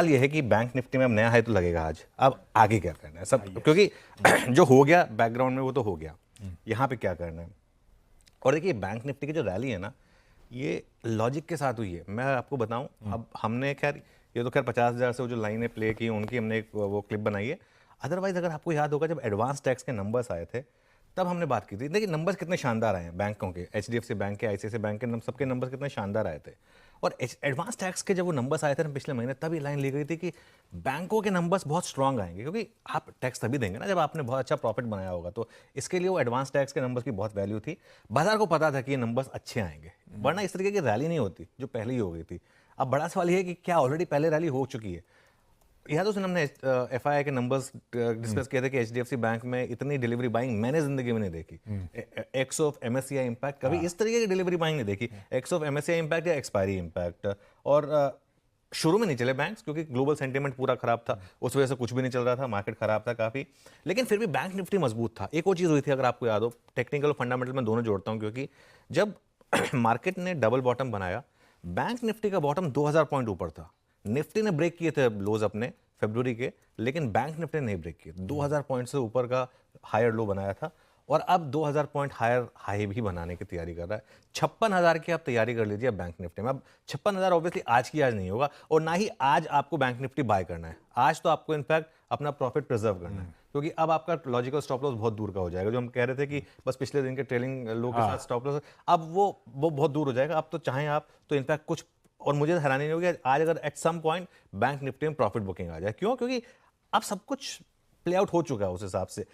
सवाल ये है कि बैंक निफ्टी में अब नया हाई तो लगेगा आज, अब आगे क्या करना है सब, क्योंकि जो हो गया बैकग्राउंड में वो तो हो गया, यहाँ पे क्या करना है। और देखिए बैंक निफ्टी की जो रैली है ना, ये लॉजिक के साथ हुई है। मैं आपको बताऊं, अब हमने खैर ये तो खैर 50,000 से वो जो लाइनें प्ले की उनकी हमने एक वो क्लिप बनाई है। अदरवाइज अगर आपको याद होगा जब एडवांस टैक्स के नंबर्स आए थे तब हमने बात की थी। देखिए नंबर्स कितने शानदार आए हैं बैंकों के, एचडीएफसी बैंक के, आईसीआईसी बैंक के, सबके नंबर्स कितने शानदार आए थे। और एडवांस टैक्स के जब वो नंबर्स आए थे ना पिछले महीने, तब ये लाइन ली गई थी कि बैंकों के नंबर्स बहुत स्ट्रांग आएंगे, क्योंकि आप टैक्स तभी देंगे ना जब आपने बहुत अच्छा प्रॉफिट बनाया होगा। तो इसके लिए वो एडवांस टैक्स के नंबर्स की बहुत वैल्यू थी। बाजार को पता था कि ये नंबर्स अच्छे आएंगे, वरना इस तरीके की रैली नहीं होती जो पहले ही हो गई थी। अब बड़ा सवाल ये है कि क्या ऑलरेडी पहले रैली हो चुकी है। यह तो सुन हमने एफआईआई के नंबर्स डिस्कस किए थे कि एचडीएफसी बैंक में इतनी डिलीवरी बाइंग मैंने जिंदगी में नहीं देखी। एक्स ऑफ एमएससीआई इम्पैक्ट कभी इस तरीके की डिलीवरी बाइंग नहीं देखी। एक्स ऑफ एमएससीआई इम्पैक्ट या एक्सपायरी इम्पैक्ट। और शुरू में नहीं चले बैंक्स क्योंकि ग्लोबल सेंटीमेंट पूरा खराब था, उस वजह से कुछ भी नहीं चल रहा था, मार्केट खराब था काफी। लेकिन फिर भी बैंक निफ्टी मजबूत था। एक और चीज हुई थी, अगर आपको याद हो, टेक्निकल और फंडामेंटल में दोनों जोड़ता हूं, क्योंकि जब मार्केट ने डबल बॉटम बनाया, बैंक निफ्टी का बॉटम 2000 पॉइंट ऊपर था। निफ्टी ने ब्रेक किए थे लोज अपने फरवरी के, लेकिन बैंक निफ्टी ने नहीं ब्रेक किए। 2000 पॉइंट से ऊपर का हायर लो बनाया था और अब 2000 पॉइंट हायर हाई भी बनाने की तैयारी कर रहा है। 56,000 की आप तैयारी कर लीजिए बैंक निफ्टी में। अब 56,000 ऑब्वियसली आज की आज नहीं होगा, और ना ही आज आपको बैंक निफ्टी बाय करना है। आज तो आपको इनफैक्ट अपना प्रॉफिट प्रिजर्व करना है, क्योंकि अब आपका लॉजिकल स्टॉप लॉस बहुत दूर का हो जाएगा। जो हम कह रहे थे कि बस पिछले दिन के ट्रेलिंग लो के साथ स्टॉप लॉस, अब वो बहुत दूर हो जाएगा। अब तो चाहें आप तो इनफैक्ट कुछ, और मुझे हैरानी नहीं होगी आज अगर at some point bank Nifty में प्रॉफिट बुकिंग आ जाए। क्यों? क्योंकि अब सब कुछ प्ले आउट हो चुका है उस हिसाब से।